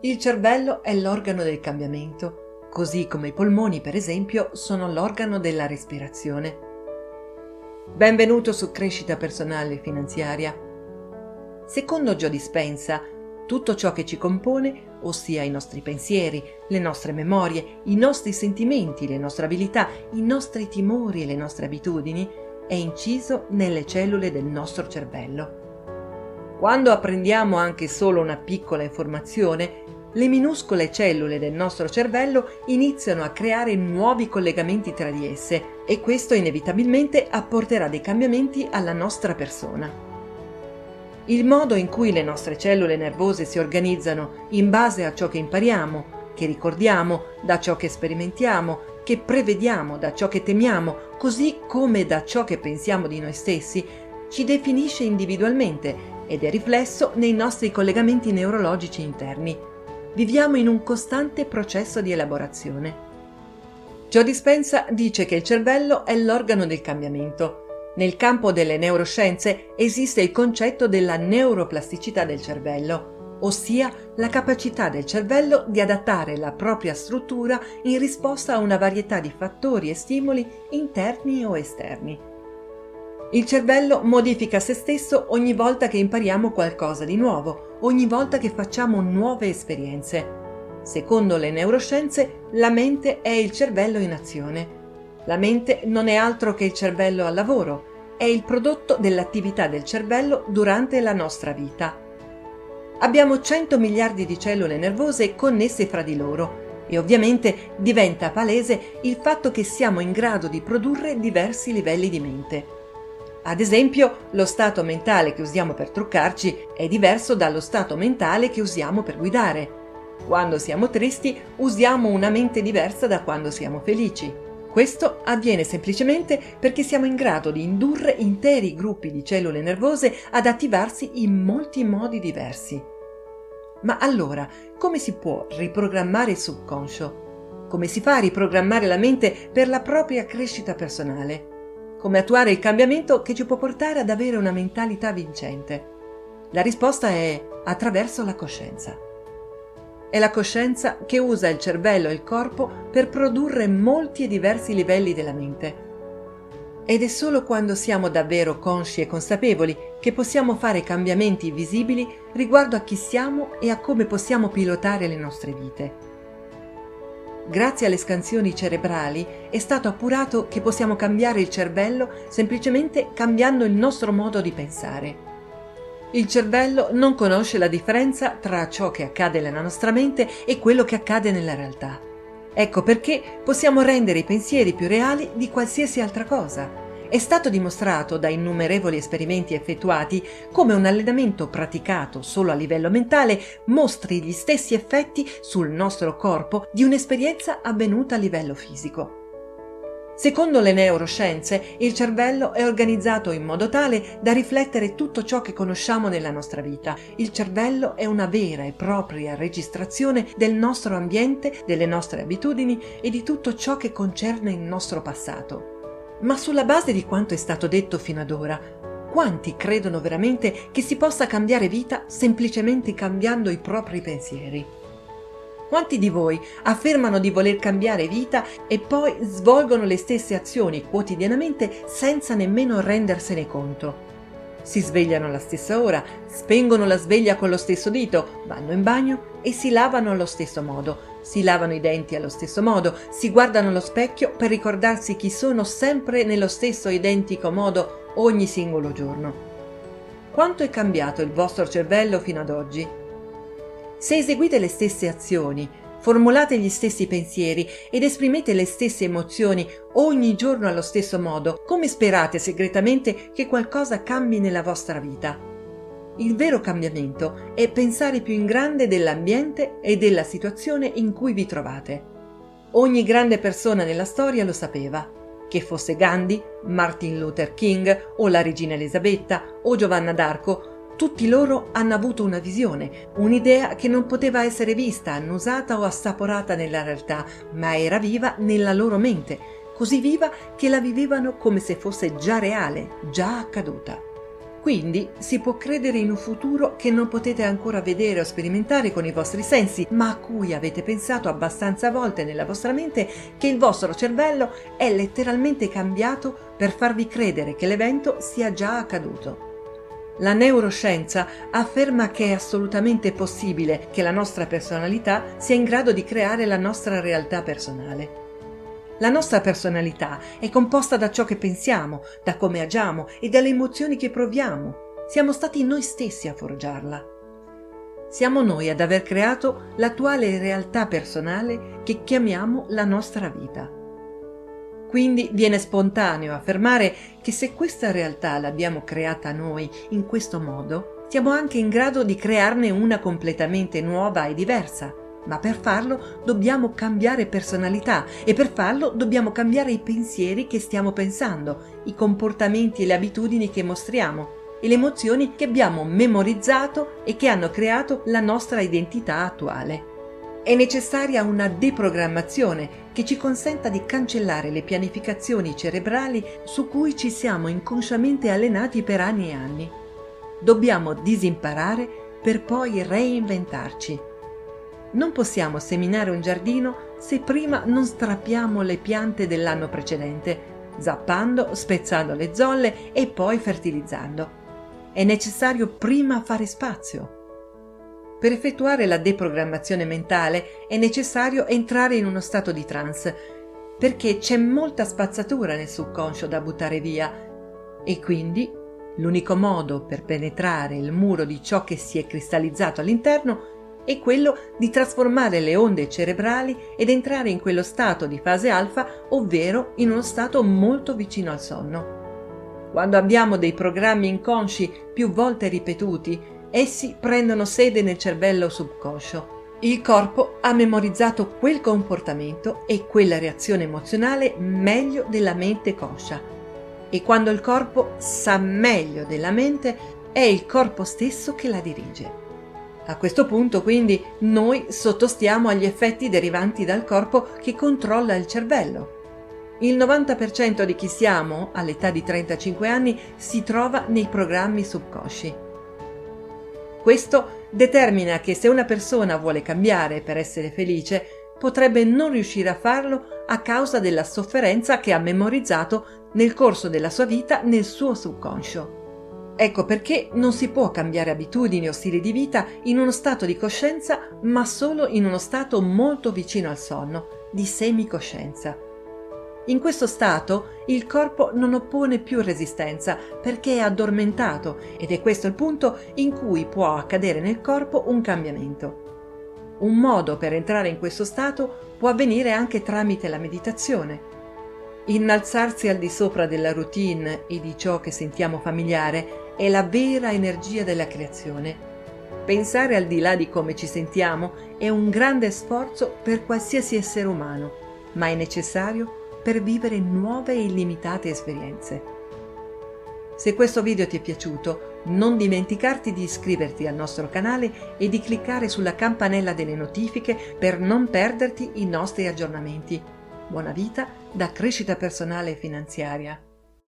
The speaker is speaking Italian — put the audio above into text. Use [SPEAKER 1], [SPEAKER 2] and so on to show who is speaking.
[SPEAKER 1] Il cervello è l'organo del cambiamento, così come i polmoni, per esempio, sono l'organo della respirazione. Benvenuto su Crescita Personale e Finanziaria. Secondo Joe Dispenza, tutto ciò che ci compone, ossia i nostri pensieri, le nostre memorie, i nostri sentimenti, le nostre abilità, i nostri timori e le nostre abitudini, è inciso nelle cellule del nostro cervello. Quando apprendiamo anche solo una piccola informazione, le minuscole cellule del nostro cervello iniziano a creare nuovi collegamenti tra di esse e questo inevitabilmente apporterà dei cambiamenti alla nostra persona. Il modo in cui le nostre cellule nervose si organizzano in base a ciò che impariamo, che ricordiamo, da ciò che sperimentiamo, che prevediamo, da ciò che temiamo, così come da ciò che pensiamo di noi stessi, ci definisce individualmente ed è riflesso nei nostri collegamenti neurologici interni. Viviamo in un costante processo di elaborazione. Joe Dispenza dice che il cervello è l'organo del cambiamento. Nel campo delle neuroscienze esiste il concetto della neuroplasticità del cervello, ossia la capacità del cervello di adattare la propria struttura in risposta a una varietà di fattori e stimoli interni o esterni. Il cervello modifica se stesso ogni volta che impariamo qualcosa di nuovo, ogni volta che facciamo nuove esperienze. Secondo le neuroscienze, la mente è il cervello in azione. La mente non è altro che il cervello al lavoro, è il prodotto dell'attività del cervello durante la nostra vita. Abbiamo 100 miliardi di cellule nervose connesse fra di loro e ovviamente diventa palese il fatto che siamo in grado di produrre diversi livelli di mente. Ad esempio, lo stato mentale che usiamo per truccarci è diverso dallo stato mentale che usiamo per guidare. Quando siamo tristi, usiamo una mente diversa da quando siamo felici. Questo avviene semplicemente perché siamo in grado di indurre interi gruppi di cellule nervose ad attivarsi in molti modi diversi. Ma allora, come si può riprogrammare il subconscio? Come si fa a riprogrammare la mente per la propria crescita personale? Come attuare il cambiamento che ci può portare ad avere una mentalità vincente? La risposta è attraverso la coscienza. È la coscienza che usa il cervello e il corpo per produrre molti e diversi livelli della mente. Ed è solo quando siamo davvero consci e consapevoli che possiamo fare cambiamenti visibili riguardo a chi siamo e a come possiamo pilotare le nostre vite. Grazie alle scansioni cerebrali è stato appurato che possiamo cambiare il cervello semplicemente cambiando il nostro modo di pensare. Il cervello non conosce la differenza tra ciò che accade nella nostra mente e quello che accade nella realtà. Ecco perché possiamo rendere i pensieri più reali di qualsiasi altra cosa. È stato dimostrato da innumerevoli esperimenti effettuati come un allenamento praticato solo a livello mentale mostri gli stessi effetti sul nostro corpo di un'esperienza avvenuta a livello fisico. Secondo le neuroscienze, il cervello è organizzato in modo tale da riflettere tutto ciò che conosciamo nella nostra vita. Il cervello è una vera e propria registrazione del nostro ambiente, delle nostre abitudini e di tutto ciò che concerne il nostro passato. Ma sulla base di quanto è stato detto fino ad ora, quanti credono veramente che si possa cambiare vita semplicemente cambiando i propri pensieri? Quanti di voi affermano di voler cambiare vita e poi svolgono le stesse azioni quotidianamente senza nemmeno rendersene conto? Si svegliano alla stessa ora, spengono la sveglia con lo stesso dito, vanno in bagno e si lavano allo stesso modo, si lavano i denti allo stesso modo, si guardano allo specchio per ricordarsi chi sono sempre nello stesso identico modo ogni singolo giorno. Quanto è cambiato il vostro cervello fino ad oggi? Se eseguite le stesse azioni, formulate gli stessi pensieri ed esprimete le stesse emozioni ogni giorno allo stesso modo, come sperate segretamente che qualcosa cambi nella vostra vita? Il vero cambiamento è pensare più in grande dell'ambiente e della situazione in cui vi trovate. Ogni grande persona nella storia lo sapeva, che fosse Gandhi, Martin Luther King o la regina Elisabetta o Giovanna d'Arco. Tutti loro hanno avuto una visione, un'idea che non poteva essere vista, annusata o assaporata nella realtà, ma era viva nella loro mente, così viva che la vivevano come se fosse già reale, già accaduta. Quindi si può credere in un futuro che non potete ancora vedere o sperimentare con i vostri sensi, ma a cui avete pensato abbastanza volte nella vostra mente che il vostro cervello è letteralmente cambiato per farvi credere che l'evento sia già accaduto. La neuroscienza afferma che è assolutamente possibile che la nostra personalità sia in grado di creare la nostra realtà personale. La nostra personalità è composta da ciò che pensiamo, da come agiamo e dalle emozioni che proviamo. Siamo stati noi stessi a forgiarla. Siamo noi ad aver creato l'attuale realtà personale che chiamiamo la nostra vita. Quindi viene spontaneo affermare che se questa realtà l'abbiamo creata noi in questo modo, siamo anche in grado di crearne una completamente nuova e diversa. Ma per farlo dobbiamo cambiare personalità e per farlo dobbiamo cambiare i pensieri che stiamo pensando, i comportamenti e le abitudini che mostriamo e le emozioni che abbiamo memorizzato e che hanno creato la nostra identità attuale. È necessaria una deprogrammazione che ci consenta di cancellare le pianificazioni cerebrali su cui ci siamo inconsciamente allenati per anni e anni. Dobbiamo disimparare per poi reinventarci. Non possiamo seminare un giardino se prima non strappiamo le piante dell'anno precedente, zappando, spezzando le zolle e poi fertilizzando. È necessario prima fare spazio. Per effettuare la deprogrammazione mentale è necessario entrare in uno stato di trance, perché c'è molta spazzatura nel subconscio da buttare via e quindi l'unico modo per penetrare il muro di ciò che si è cristallizzato all'interno è quello di trasformare le onde cerebrali ed entrare in quello stato di fase alfa, ovvero in uno stato molto vicino al sonno. Quando abbiamo dei programmi inconsci più volte ripetuti, essi prendono sede nel cervello subconscio. Il corpo ha memorizzato quel comportamento e quella reazione emozionale meglio della mente conscia. E quando il corpo sa meglio della mente, è il corpo stesso che la dirige. A questo punto, quindi, noi sottostiamo agli effetti derivanti dal corpo che controlla il cervello. Il 90% di chi siamo, all'età di 35 anni, si trova nei programmi subconsci. Questo determina che se una persona vuole cambiare per essere felice, potrebbe non riuscire a farlo a causa della sofferenza che ha memorizzato nel corso della sua vita nel suo subconscio. Ecco perché non si può cambiare abitudini o stili di vita in uno stato di coscienza, ma solo in uno stato molto vicino al sonno, di semicoscienza. In questo stato il corpo non oppone più resistenza perché è addormentato ed è questo il punto in cui può accadere nel corpo un cambiamento. Un modo per entrare in questo stato può avvenire anche tramite la meditazione. Innalzarsi al di sopra della routine e di ciò che sentiamo familiare è la vera energia della creazione. Pensare al di là di come ci sentiamo è un grande sforzo per qualsiasi essere umano, ma è necessario per vivere nuove e illimitate esperienze. Se questo video ti è piaciuto, non dimenticarti di iscriverti al nostro canale e di cliccare sulla campanella delle notifiche per non perderti i nostri aggiornamenti. Buona vita da Crescita Personale e Finanziaria.